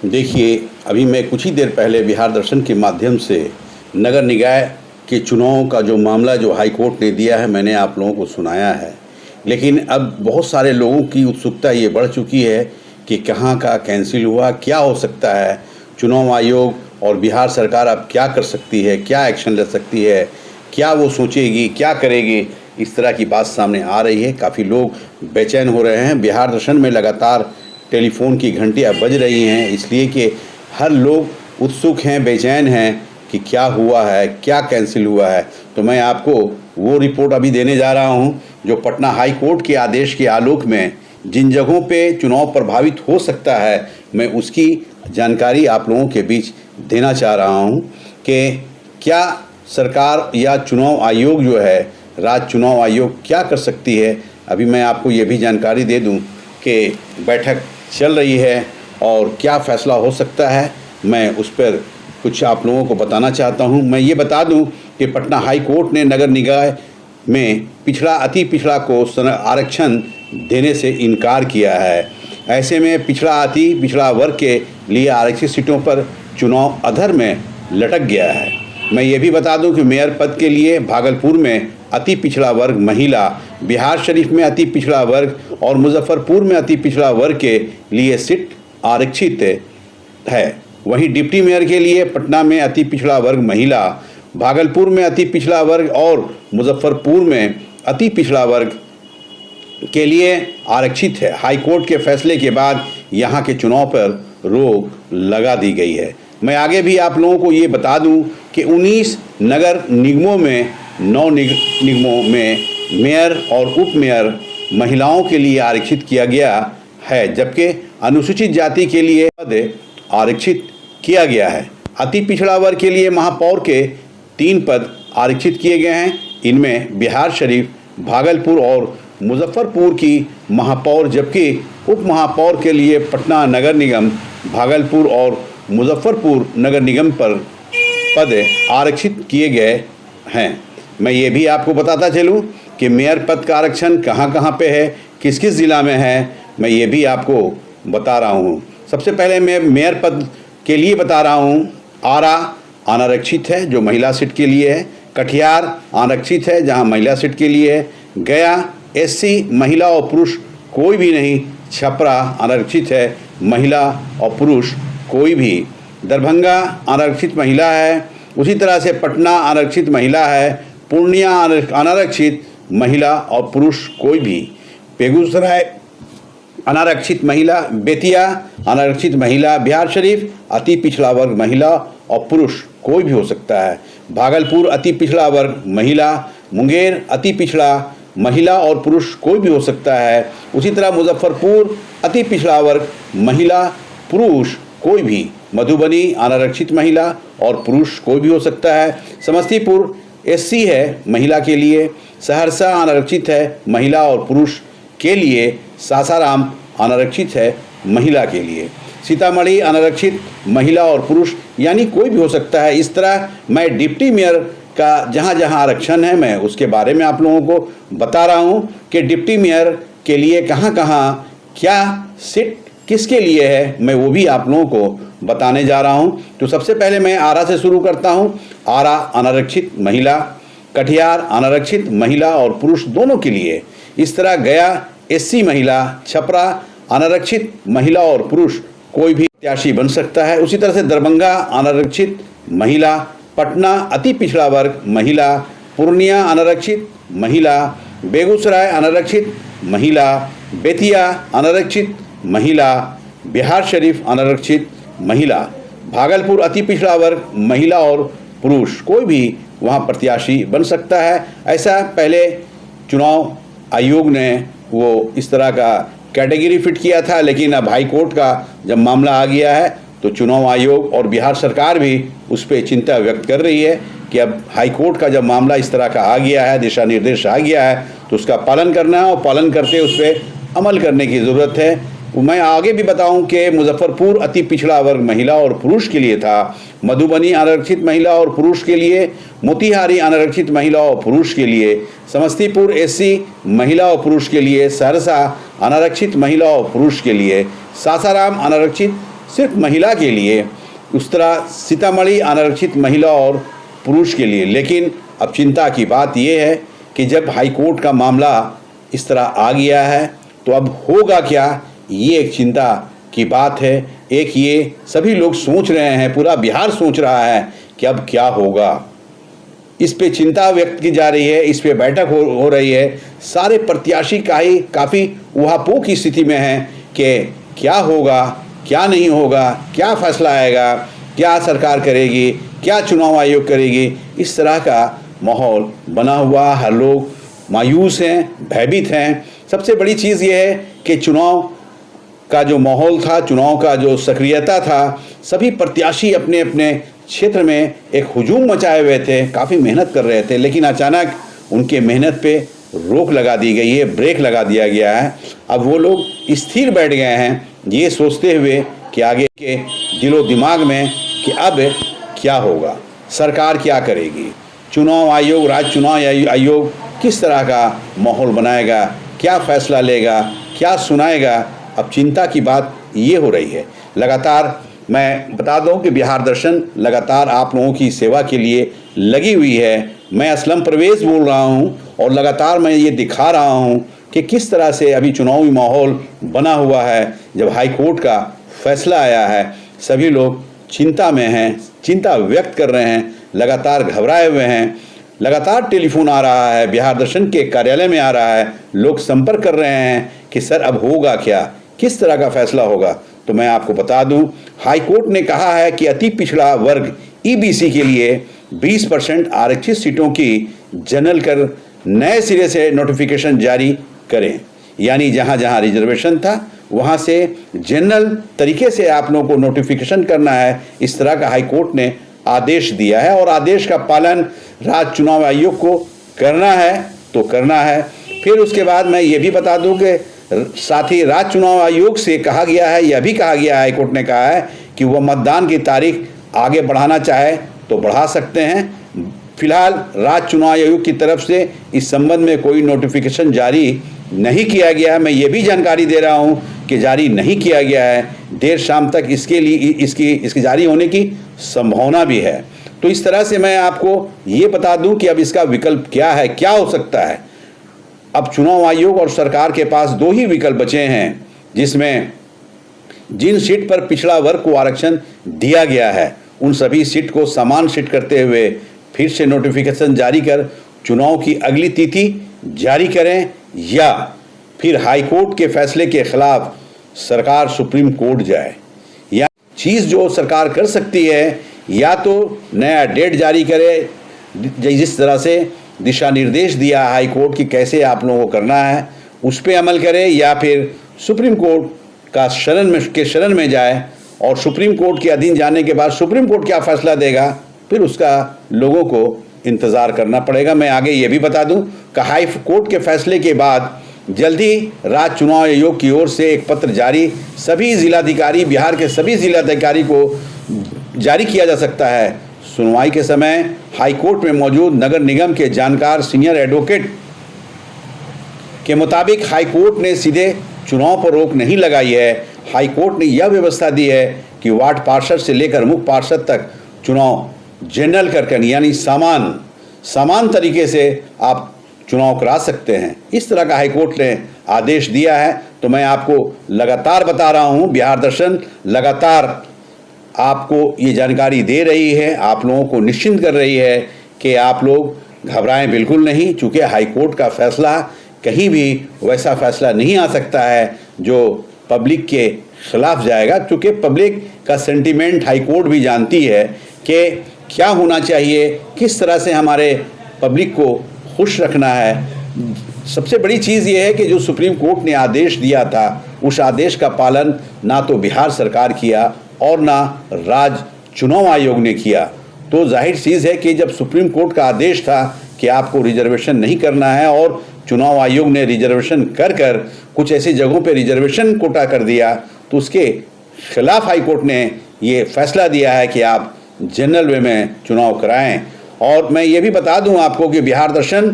देखिए, अभी मैं कुछ ही देर पहले बिहार दर्शन के माध्यम से नगर निकाय के चुनाव का जो मामला जो हाई कोर्ट ने दिया है, मैंने आप लोगों को सुनाया है। लेकिन अब बहुत सारे लोगों की उत्सुकता ये बढ़ चुकी है कि कहाँ का कैंसिल हुआ, क्या हो सकता है, चुनाव आयोग और बिहार सरकार अब क्या कर सकती है, क्या एक्शन ले सकती है, क्या वो सोचेगी, क्या करेगी। इस तरह की बात सामने आ रही है। काफ़ी लोग बेचैन हो रहे हैं। बिहार दर्शन में लगातार टेलीफोन की घंटियां बज रही हैं, इसलिए कि हर लोग उत्सुक हैं, बेचैन हैं कि क्या हुआ है, क्या कैंसिल हुआ है। तो मैं आपको वो रिपोर्ट अभी देने जा रहा हूं जो पटना हाई कोर्ट के आदेश के आलोक में जिन जगहों पे चुनाव प्रभावित हो सकता है, मैं उसकी जानकारी आप लोगों के बीच देना चाह रहा हूं कि क्या सरकार या चुनाव आयोग जो है, राज्य चुनाव आयोग क्या कर सकती है। अभी मैं आपको ये भी जानकारी दे दूं कि बैठक चल रही है और क्या फ़ैसला हो सकता है, मैं उस पर कुछ आप लोगों को बताना चाहता हूं। मैं ये बता दूं कि पटना हाई कोर्ट ने नगर निकाय में पिछड़ा अति पिछड़ा को आरक्षण देने से इनकार किया है। ऐसे में पिछड़ा अति पिछड़ा वर्ग के लिए आरक्षित सीटों पर चुनाव अधर में लटक गया है। मैं ये भी बता दूं कि मेयर पद के लिए भागलपुर में अति पिछड़ा वर्ग महिला, बिहार शरीफ में अति पिछड़ा वर्ग और मुजफ्फरपुर में अति पिछड़ा वर्ग के लिए सीट आरक्षित है। वहीं डिप्टी मेयर के लिए पटना में अति पिछड़ा वर्ग महिला, भागलपुर में अति पिछड़ा वर्ग और मुजफ्फरपुर में अति पिछड़ा वर्ग के लिए आरक्षित है। हाईकोर्ट के फैसले के बाद यहाँ के चुनाव पर रोक लगा दी गई है। मैं आगे भी आप लोगों को ये बता दूं कि 19 नगर निगमों में 9 निगमों में मेयर और उप मेयर महिलाओं के लिए आरक्षित किया गया है, जबकि अनुसूचित जाति के लिए पद आरक्षित किया गया है। अति पिछड़ा वर्ग के लिए महापौर के 3 पद आरक्षित किए गए हैं। इनमें बिहार शरीफ, भागलपुर और मुजफ्फरपुर की महापौर, जबकि उप महापौर के लिए पटना नगर निगम, भागलपुर और मुजफ्फरपुर नगर निगम पर पद आरक्षित किए गए हैं। मैं ये भी आपको बताता चलूँ कि मेयर पद का आरक्षण कहाँ कहाँ पे है, किस किस ज़िला में है, मैं ये भी आपको बता रहा हूँ। सबसे पहले मैं मेयर पद के लिए बता रहा हूँ। आरा अनारक्षित है जो महिला सीट के लिए है। कटिहार आरक्षित है जहाँ महिला सीट के लिए है। गया एससी महिला और पुरुष कोई भी नहीं। छपरा अनारक्षित है, महिला और पुरुष कोई भी। दरभंगा अनारक्षित महिला है। उसी तरह से पटना आरक्षित महिला है। पूर्णिया अनारक्षित महिला और पुरुष कोई भी। बेगूसराय अनारक्षित महिला। बेतिया अनारक्षित महिला। बिहार शरीफ अति पिछड़ा वर्ग महिला और पुरुष कोई भी हो सकता है। भागलपुर अति पिछड़ा वर्ग महिला। मुंगेर अति पिछड़ा महिला और पुरुष कोई भी हो सकता है। उसी तरह मुजफ्फरपुर अति पिछड़ा वर्ग महिला, पुरुष कोई भी। मधुबनी अनारक्षित महिला और पुरुष कोई भी हो सकता है। समस्तीपुर एससी है महिला के लिए। सहरसा अनारक्षित है महिला और पुरुष के लिए। सासाराम अनारक्षित है महिला के लिए। सीतामढ़ी अनारक्षित महिला और पुरुष यानी कोई भी हो सकता है। इस तरह मैं डिप्टी मेयर का जहाँ जहाँ आरक्षण है, मैं उसके बारे में आप लोगों को बता रहा हूँ कि डिप्टी मेयर के लिए कहाँ कहाँ क्या सीट किसके लिए है, मैं वो भी आप लोगों को बताने जा रहा हूँ। तो सबसे पहले मैं आरा से शुरू करता हूँ। आरा अनारक्षित महिला। कटिहार अनारक्षित महिला और पुरुष दोनों के लिए। इस तरह गया एससी महिला। छपरा अनारक्षित महिला और पुरुष कोई भी प्रत्याशी बन सकता है। उसी तरह से दरभंगा अनारक्षित महिला। पटना अति पिछड़ा वर्ग महिला। पूर्णिया अनारक्षित महिला। बेगूसराय अनारक्षित महिला। बेतिया अनारक्षित महिला। बिहार शरीफ अनारक्षित महिला। भागलपुर अति पिछड़ा वर्ग महिला और पुरुष कोई भी वहाँ प्रत्याशी बन सकता है। ऐसा पहले चुनाव आयोग ने वो इस तरह का कैटेगरी फिट किया था, लेकिन अब हाई कोर्ट का जब मामला आ गया है तो चुनाव आयोग और बिहार सरकार भी उस पर चिंता व्यक्त कर रही है कि अब हाई कोर्ट का जब मामला इस तरह का आ गया है, दिशा निर्देश आ गया है, तो उसका पालन करना है और पालन करते उस पर अमल करने की ज़रूरत है। मैं आगे भी बताऊं कि मुजफ्फरपुर अति पिछड़ा वर्ग महिला और पुरुष के लिए था। मधुबनी अनारक्षित महिला और पुरुष के लिए। मोतिहारी अनारक्षित महिला और पुरुष के लिए। समस्तीपुर एससी महिला और पुरुष के लिए। सहरसा अनारक्षित महिला और पुरुष के लिए। सासाराम अनारक्षित सिर्फ महिला के लिए, उस तरह सीतामढ़ी अनारक्षित महिला और पुरुष के लिए। लेकिन अब चिंता की बात यह है कि जब हाई कोर्ट का मामला इस तरह आ गया है तो अब होगा क्या, ये एक चिंता की बात है। एक ये सभी लोग सोच रहे हैं, पूरा बिहार सोच रहा है कि अब क्या होगा। इस पे चिंता व्यक्त की जा रही है, इस पे बैठक हो रही है। सारे प्रत्याशी काफ़ी उहापोह की स्थिति में हैं कि क्या होगा, क्या नहीं होगा, क्या फैसला आएगा, क्या सरकार करेगी, क्या चुनाव आयोग करेगी। इस तरह का माहौल बना हुआ, हर लोग मायूस हैं, भयभीत हैं। सबसे बड़ी चीज़ ये है कि चुनाव का जो माहौल था, चुनाव का जो सक्रियता था, सभी प्रत्याशी अपने अपने क्षेत्र में एक हुजूम मचाए हुए थे, काफ़ी मेहनत कर रहे थे। लेकिन अचानक उनके मेहनत पे रोक लगा दी गई है, ब्रेक लगा दिया गया है। अब वो लोग स्थिर बैठ गए हैं, ये सोचते हुए कि आगे के दिलो दिमाग में कि अब क्या होगा, सरकार क्या करेगी, चुनाव आयोग, राज्य चुनाव आयोग किस तरह का माहौल बनाएगा, क्या फैसला लेगा, क्या सुनाएगा। अब चिंता की बात ये हो रही है। लगातार मैं बता दूं कि बिहार दर्शन लगातार आप लोगों की सेवा के लिए लगी हुई है। मैं असलम परवेज़ बोल रहा हूं और लगातार मैं ये दिखा रहा हूं कि किस तरह से अभी चुनावी माहौल बना हुआ है। जब हाई कोर्ट का फैसला आया है, सभी लोग चिंता में हैं, चिंता व्यक्त कर रहे हैं, लगातार घबराए हुए हैं। लगातार टेलीफोन आ रहा है, बिहार दर्शन के कार्यालय में आ रहा है, लोग संपर्क कर रहे हैं कि सर अब होगा क्या, किस तरह का फैसला होगा। तो मैं आपको बता दूं, हाई कोर्ट ने कहा है कि अति पिछड़ा वर्ग ईबीसी के लिए 20% आरक्षित सीटों की जनरल कर नए सिरे से नोटिफिकेशन जारी करें। यानी जहां जहां रिजर्वेशन था वहां से जनरल तरीके से आप लोगों को नोटिफिकेशन करना है। इस तरह का हाई कोर्ट ने आदेश दिया है और आदेश का पालन राज्य चुनाव आयोग को करना है तो करना है। फिर उसके बाद मैं ये भी बता दूं कि साथ ही राज्य चुनाव आयोग से कहा गया है, यह भी कहा गया है, हाई कोर्ट ने कहा है कि वह मतदान की तारीख आगे बढ़ाना चाहे तो बढ़ा सकते हैं। फिलहाल राज्य चुनाव आयोग की तरफ से इस संबंध में कोई नोटिफिकेशन जारी नहीं किया गया है। मैं ये भी जानकारी दे रहा हूं कि जारी नहीं किया गया है, देर शाम तक इसके लिए इसकी जारी होने की संभावना भी है। तो इस तरह से मैं आपको ये बता दूं कि अब इसका विकल्प क्या है, क्या हो सकता है। अब चुनाव आयोग और सरकार के पास दो ही विकल्प बचे हैं, जिसमें जिन सीट पर पिछड़ा वर्ग को आरक्षण दिया गया है उन सभी सीट को समान सीट करते हुए फिर से नोटिफिकेशन जारी कर चुनाव की अगली तिथि जारी करें, या फिर हाई कोर्ट के फैसले के खिलाफ सरकार सुप्रीम कोर्ट जाए। या चीज़ जो सरकार कर सकती है, या तो नया डेट जारी करे, जिस तरह से दिशा निर्देश दिया हाई कोर्ट की कैसे आप लोगों को करना है उस पर अमल करे, या फिर सुप्रीम कोर्ट का शरण में जाए और सुप्रीम कोर्ट के अधीन जाने के बाद सुप्रीम कोर्ट क्या फैसला देगा फिर उसका लोगों को इंतज़ार करना पड़ेगा। मैं आगे ये भी बता दूं कि हाई कोर्ट के फैसले के बाद जल्दी राज्य चुनाव आयोग की ओर से एक पत्र जारी सभी जिलाधिकारी, बिहार के सभी जिलाधिकारी को जारी किया जा सकता है। सुनवाई के समय हाई कोर्ट में मौजूद नगर निगम के जानकार सीनियर एडवोकेट के मुताबिक हाई कोर्ट ने सीधे चुनाव पर रोक नहीं लगाई है। हाई कोर्ट ने यह व्यवस्था दी है कि वार्ड पार्षद से लेकर मुख्य पार्षद तक चुनाव जनरल करके यानी समान तरीके से आप चुनाव करा सकते हैं। इस तरह का हाई कोर्ट ने आदेश दिया है। तो मैं आपको लगातार बता रहा हूं, बिहार दर्शन लगातार आपको ये जानकारी दे रही है, आप लोगों को निश्चिंत कर रही है कि आप लोग घबराएं बिल्कुल नहीं, चूँकि हाई कोर्ट का फैसला कहीं भी वैसा फैसला नहीं आ सकता है जो पब्लिक के खिलाफ जाएगा। चूँकि पब्लिक का सेंटीमेंट हाई कोर्ट भी जानती है कि क्या होना चाहिए, किस तरह से हमारे पब्लिक को खुश रखना है। सबसे बड़ी चीज़ ये है कि जो सुप्रीम कोर्ट ने आदेश दिया था उस आदेश का पालन ना तो बिहार सरकार किया और ना राज्य चुनाव आयोग ने किया। तो जाहिर चीज़ है कि जब सुप्रीम कोर्ट का आदेश था कि आपको रिजर्वेशन नहीं करना है और चुनाव आयोग ने रिजर्वेशन कर कुछ ऐसी जगहों पे रिजर्वेशन कोटा कर दिया, तो उसके खिलाफ हाई कोर्ट ने ये फैसला दिया है कि आप जनरल वे में चुनाव कराएं। और मैं ये भी बता दूं आपको कि बिहार दर्शन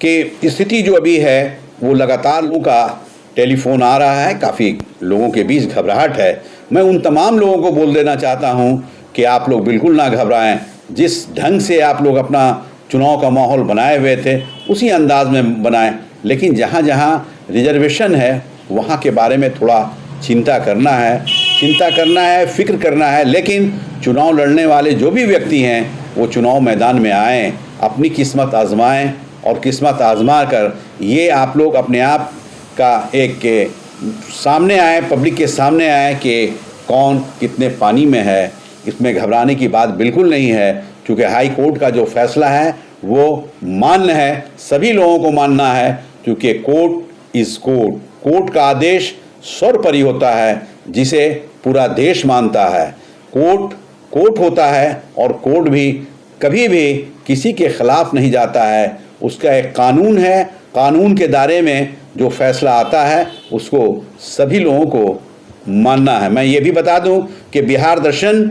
की स्थिति जो अभी है वो लगातार लोगों का टेलीफोन आ रहा है, काफ़ी लोगों के बीच घबराहट है। मैं उन तमाम लोगों को बोल देना चाहता हूं कि आप लोग बिल्कुल ना घबराएं। जिस ढंग से आप लोग अपना चुनाव का माहौल बनाए हुए थे उसी अंदाज में बनाएं, लेकिन जहां जहां रिजर्वेशन है वहां के बारे में थोड़ा चिंता करना है, फिक्र करना है। लेकिन चुनाव लड़ने वाले जो भी व्यक्ति हैं वो चुनाव मैदान में आएँ, अपनी किस्मत आजमाएं और किस्मत आजमा कर ये आप लोग अपने आप का एक सामने आए, पब्लिक के सामने आए कि कौन कितने पानी में है। इसमें घबराने की बात बिल्कुल नहीं है, क्योंकि हाई कोर्ट का जो फैसला है वो मान्य है, सभी लोगों को मानना है, क्योंकि कोर्ट इज़ कोर्ट। कोर्ट का आदेश सर्वोपरि होता है, जिसे पूरा देश मानता है। कोर्ट कोर्ट होता है और कोर्ट भी कभी भी किसी के खिलाफ नहीं जाता है। उसका एक कानून है, कानून के दायरे में जो फैसला आता है उसको सभी लोगों को मानना है। मैं ये भी बता दूं कि बिहार दर्शन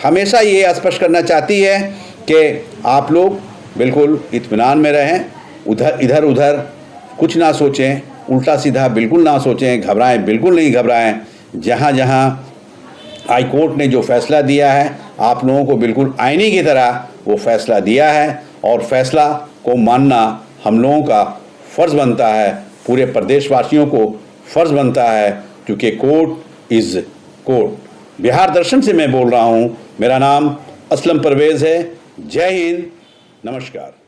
हमेशा ये स्पष्ट करना चाहती है कि आप लोग बिल्कुल इत्मीनान में रहें, इधर उधर कुछ ना सोचें, उल्टा सीधा बिल्कुल ना सोचें, घबराएं बिल्कुल नहीं घबराएं। जहां जहां हाई कोर्ट ने जो फैसला दिया है आप लोगों को बिल्कुल आईने की तरह वो फैसला दिया है, और फैसला को मानना हम लोगों का फ़र्ज़ बनता है, पूरे प्रदेशवासियों को फ़र्ज़ बनता है, क्योंकि कोर्ट इज़ कोर्ट। बिहार दर्शन से मैं बोल रहा हूँ, मेरा नाम असलम परवेज़ है। जय हिंद, नमस्कार।